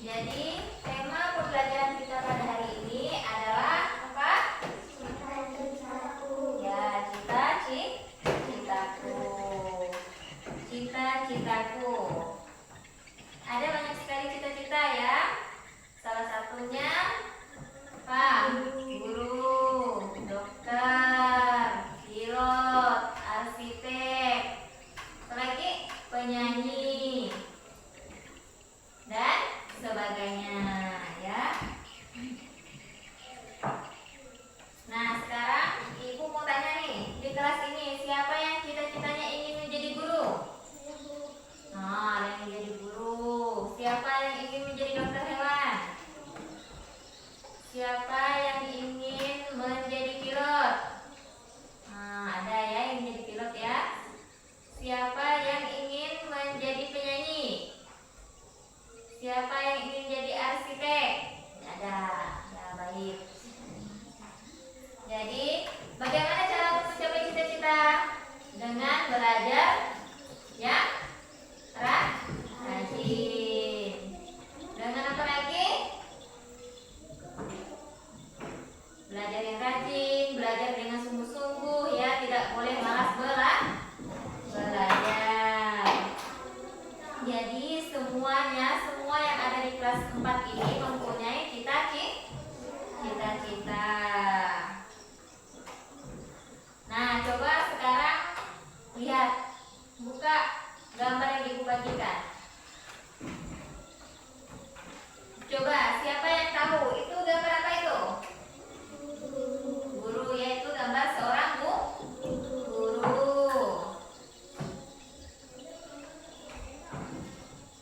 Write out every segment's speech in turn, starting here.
Jadi tema pembelajaran kita pada hari ini adalah apa? Ya, cita-citaku. Cita-citaku. Ada banyak sekali cita-cita ya. Salah satunya apa? Guru, dokter, pilot, arsitek, apalagi penyanyi dan sebagainya ya. Nah, sekarang ibu mau tanya nih, di kelas ini siapa yang cita-citanya ingin menjadi guru? Nah, ada yang ingin jadi guru. Siapa yang ingin menjadi dokter hewan? Siapa yang ingin menjadi pilot? Nah, ada ya yang menjadi pilot ya. Siapa yang ingin menjadi penyanyi? Siapa yang ingin jadi arsitek? Ada. Ya, baik. Jadi, bagaimana cara untuk mencapai cita-cita? Dengan belajar yang rajin. Dengan apa lagi? Belajar yang rajin, belajar dengan sungguh-sungguh ya, tidak boleh malas belajar. Jadi semua yang ada di kelas 4 ini mempunyai cita-cita. Nah, coba sekarang lihat, buka gambar yang ibu bagikan. Coba siapa yang tahu itu gambar apa itu? Guru, yaitu gambar seorang guru.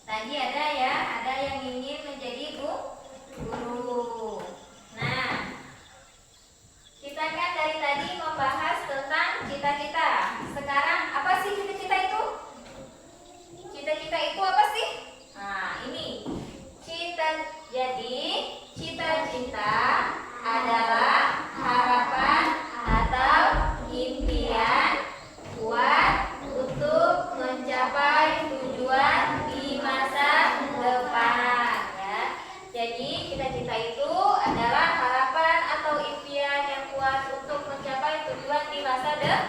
Tadi ada ya, ada yang ingin menjadi guru. Nah, kita kan dari tadi membahas tentang cita-cita. Sekarang apa sih cita-cita itu? Cita-cita itu apa sih? Nah, ini jadi cita-cita adalah harapan atau impian kuat untuk mencapai tujuan di masa depan ya. Jadi cita-cita itu adalah harapan atau impian yang kuat untuk mencapai tujuan di masa depan.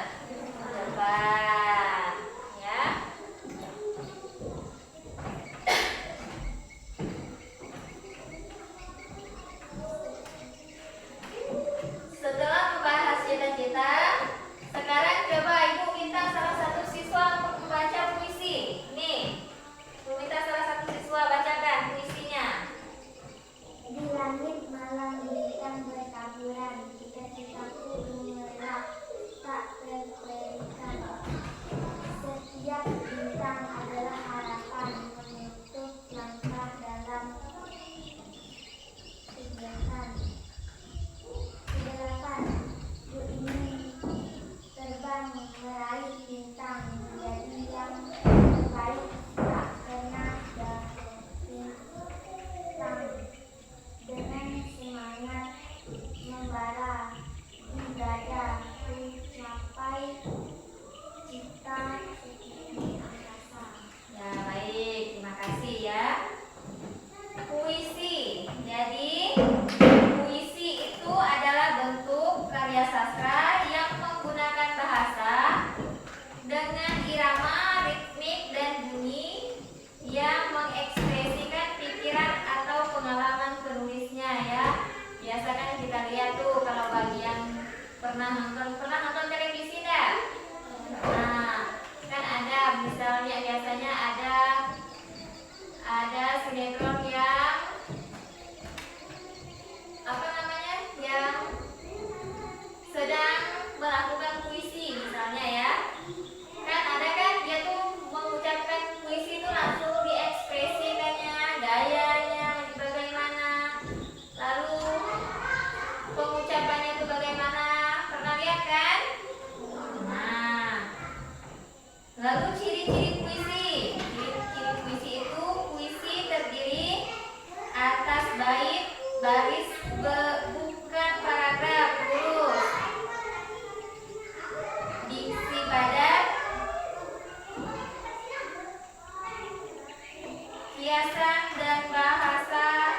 hiasan dan bahasa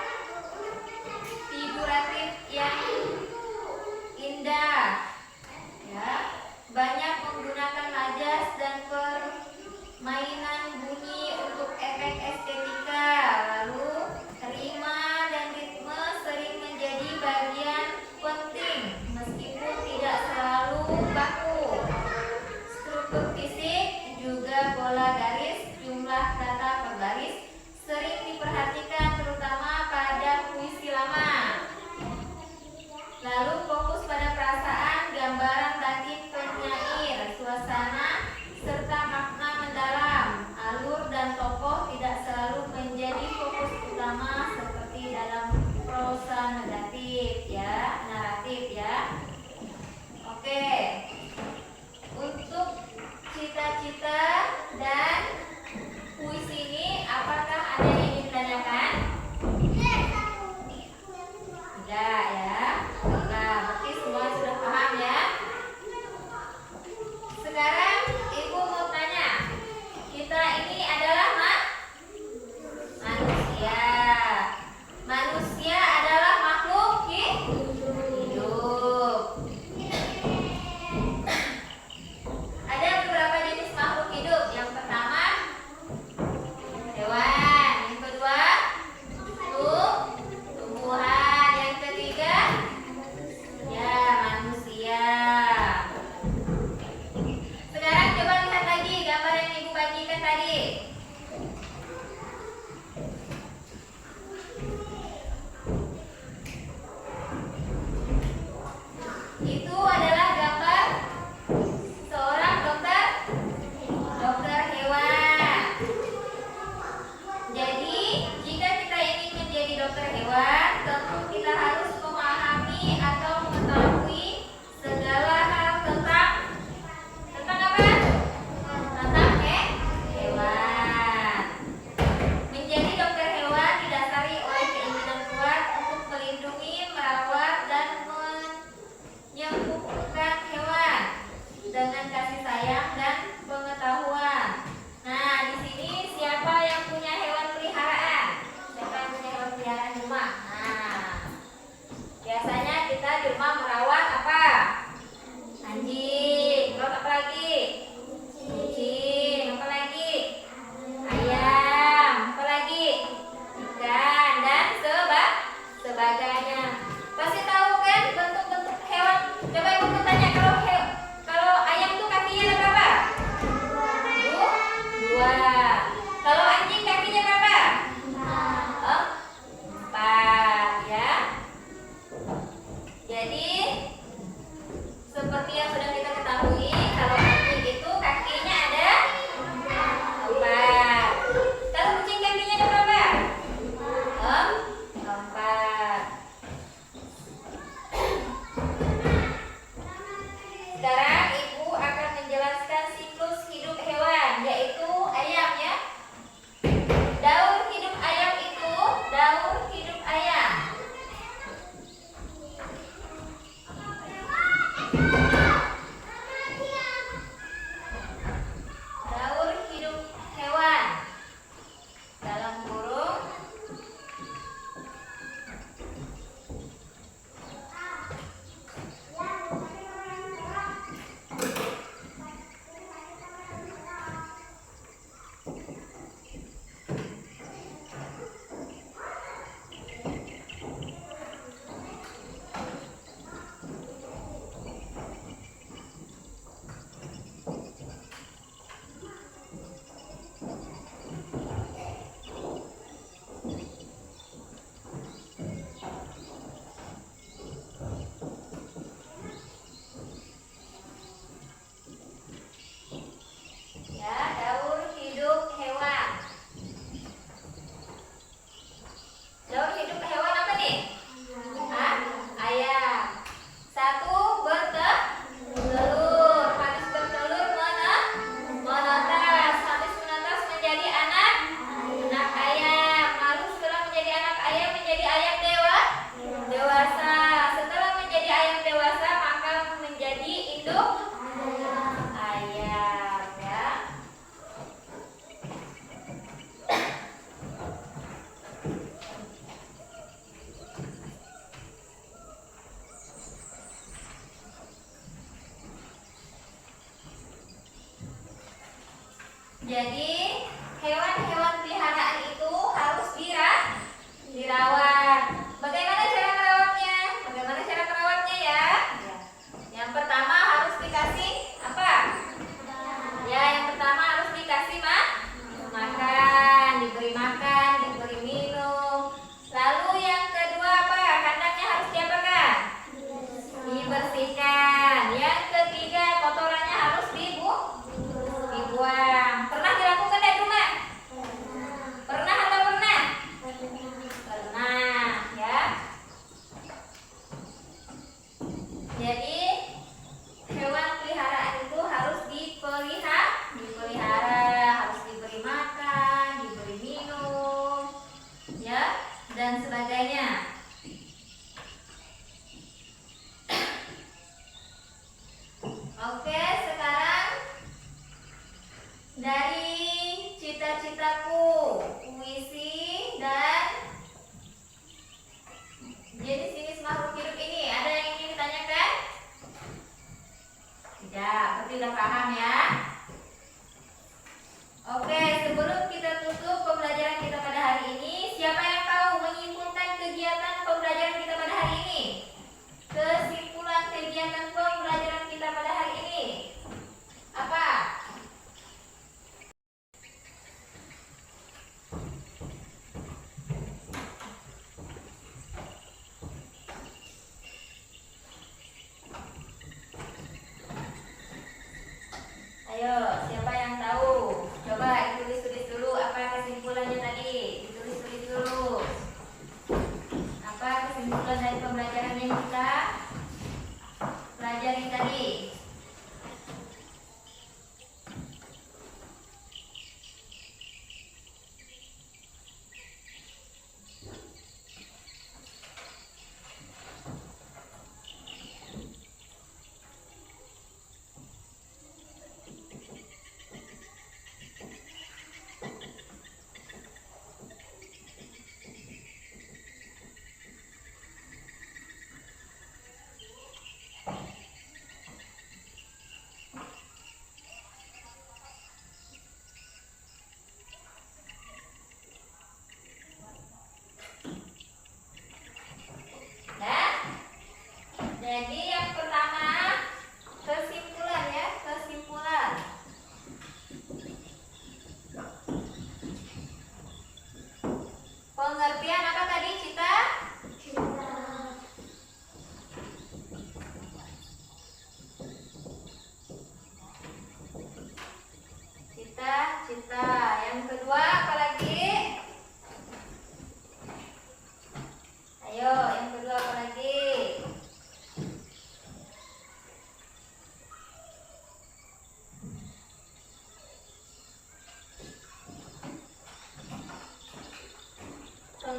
figuratif yang indah. Ya, banyak menggunakan majas dan permainan bunyi untuk efek estetika. Lalu rima dan ritme sering menjadi bagian penting meskipun tidak selalu baku. Struktur fisik juga pola garis, jumlah kata per baris sering diperhatikan terutama pada puisi lama. Lalu fokus pada perasaan, gambaran batin penyair, suasana serta makna mendalam.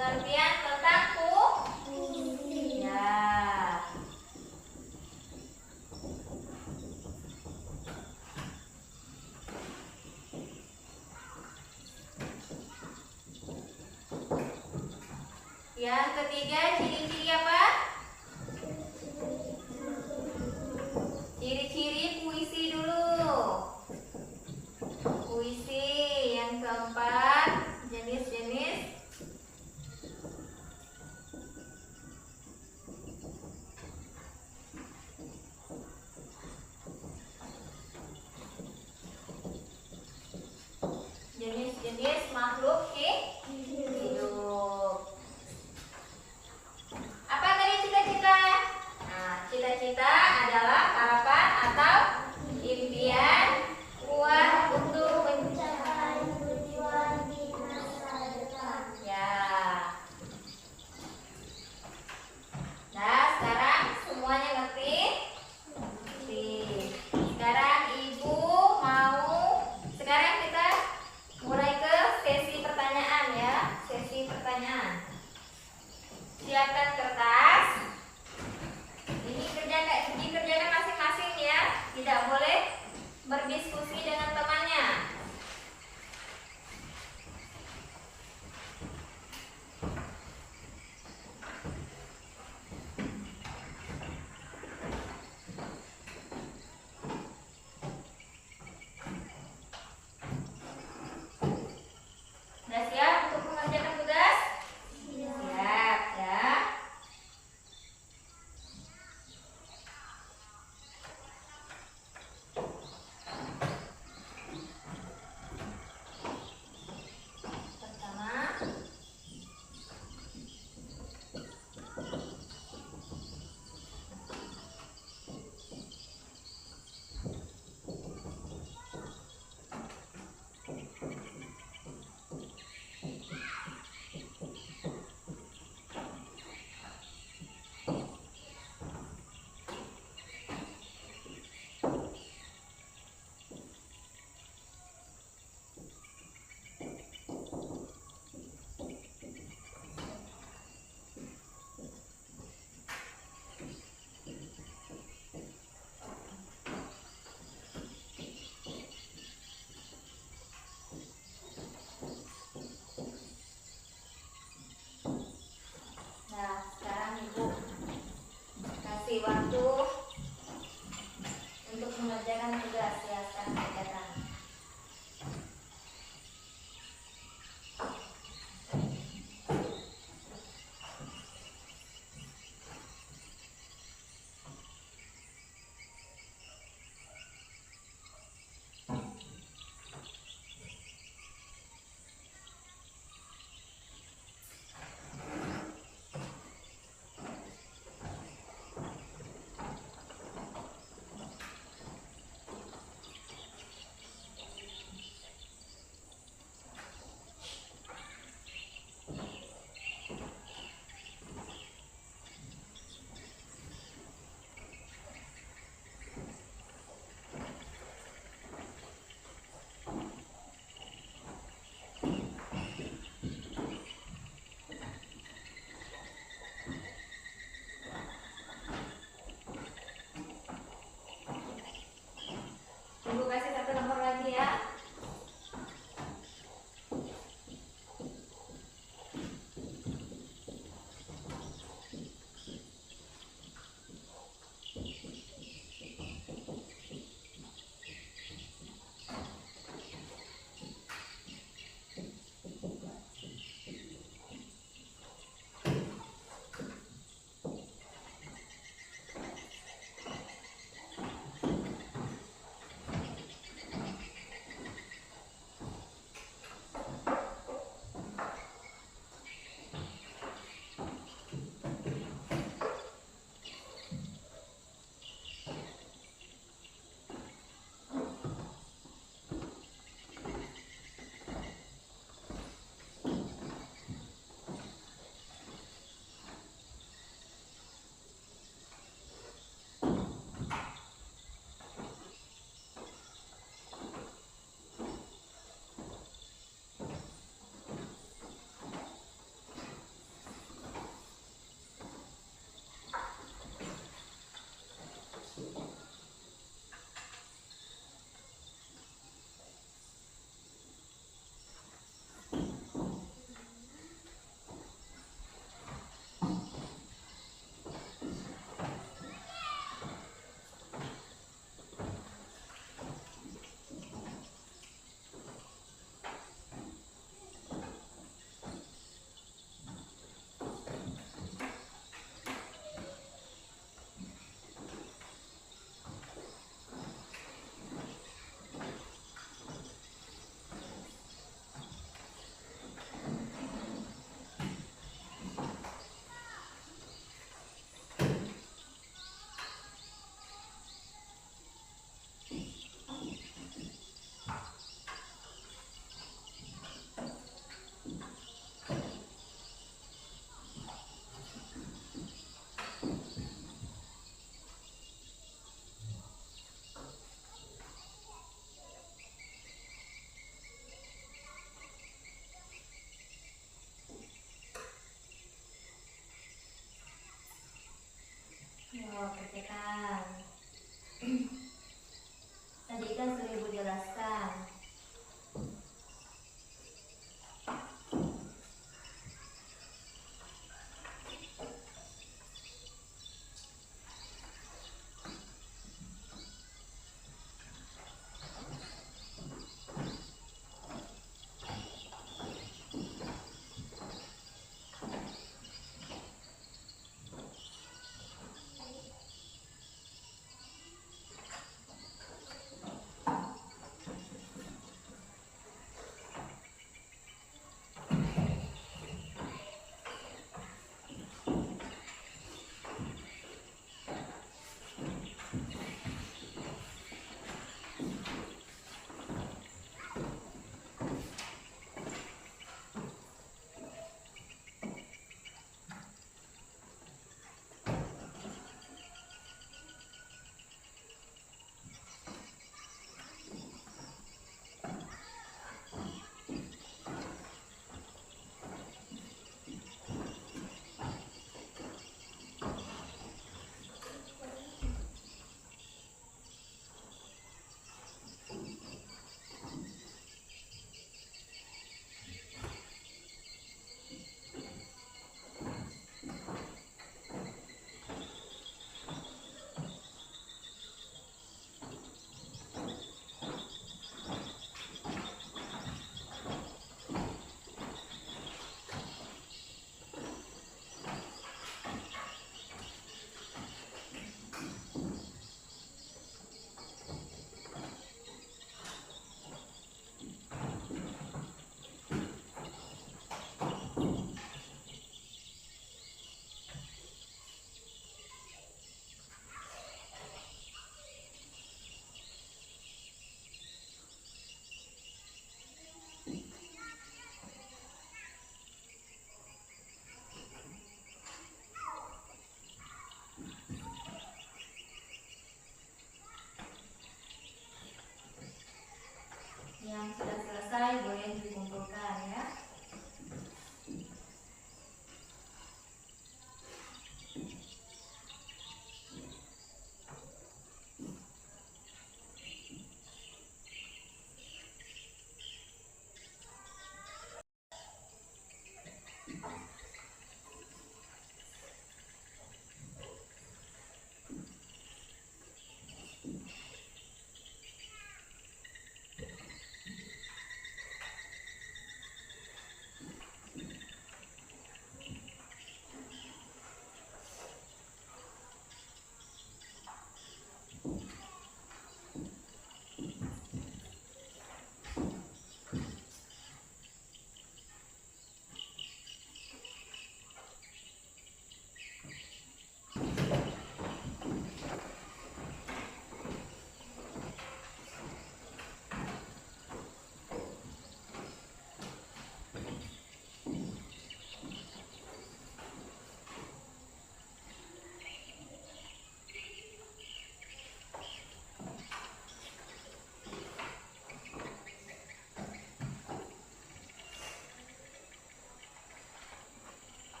pengertian tentang ya. Yang ketiga, ciri-ciri apa? Ciri-ciri puisi dulu. Puisi. Yang keempat, jenis-jenis makhluk hidup. Apa tadi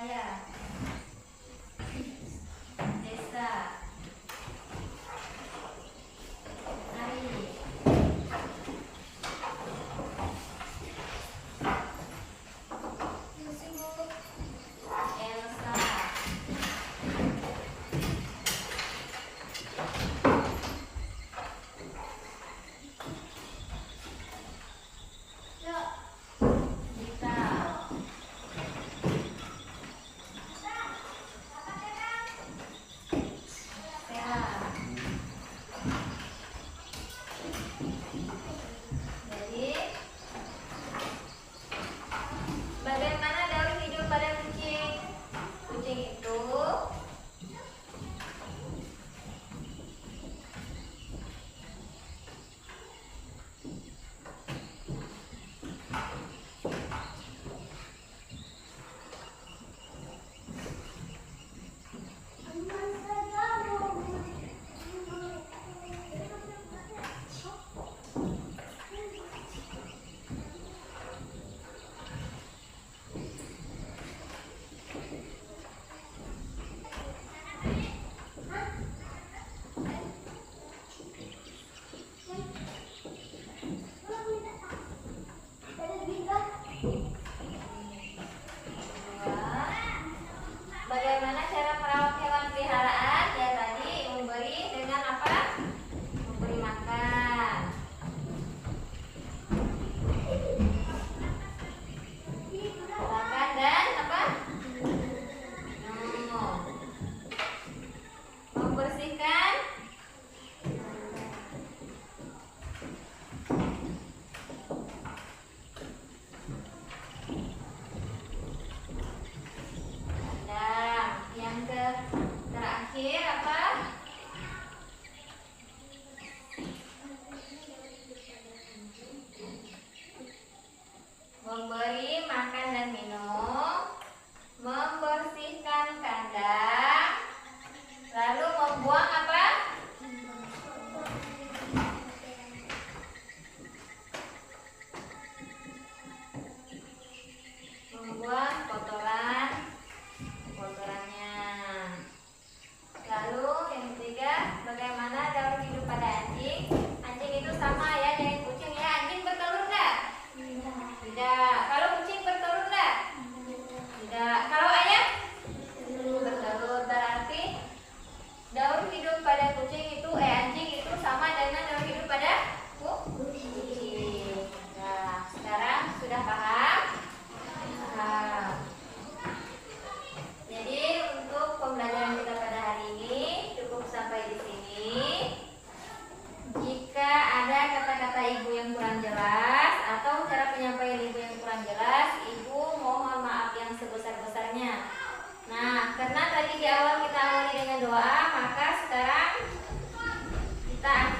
Kaya, desa, Ari, Elsa, Gita, Stella. Jadi, bagaimana daun hidup pada kucing? Kucing itu bagaimana cara merawat hewan peliharaan? Ya tadi memberi dengan apa? Memberi makan. Makan dan apa? Minum. Membersihkan. Nah, yang terakhir apa? Memberi makan dan minum, membersihkan kandang, lalu membuang apa? Membuang kotorannya. Lalu yang ketiga, bagaimana daun hidup pada anjing? Anjing itu sama ya dengan kucing ya. Anjing bertelur nggak? Tidak. Kalau kucing bertelur nggak? Tidak. Kalau ayam? Bertelur. Berarti daun hidup pada anjing itu sama dengan daun hidup pada kucing. Nah, sekarang sudah paham? Paham. Jadi untuk pembelajaran kita pada hari ini cukup sampai di sini. Jika ada kata-kata ibu yang kurang jelas atau cara penyampaian ibu yang kurang jelas, ibu mohon maaf yang sebesar-besarnya. Nah, karena tadi di awal kita awali dengan doa, maka sekarang kita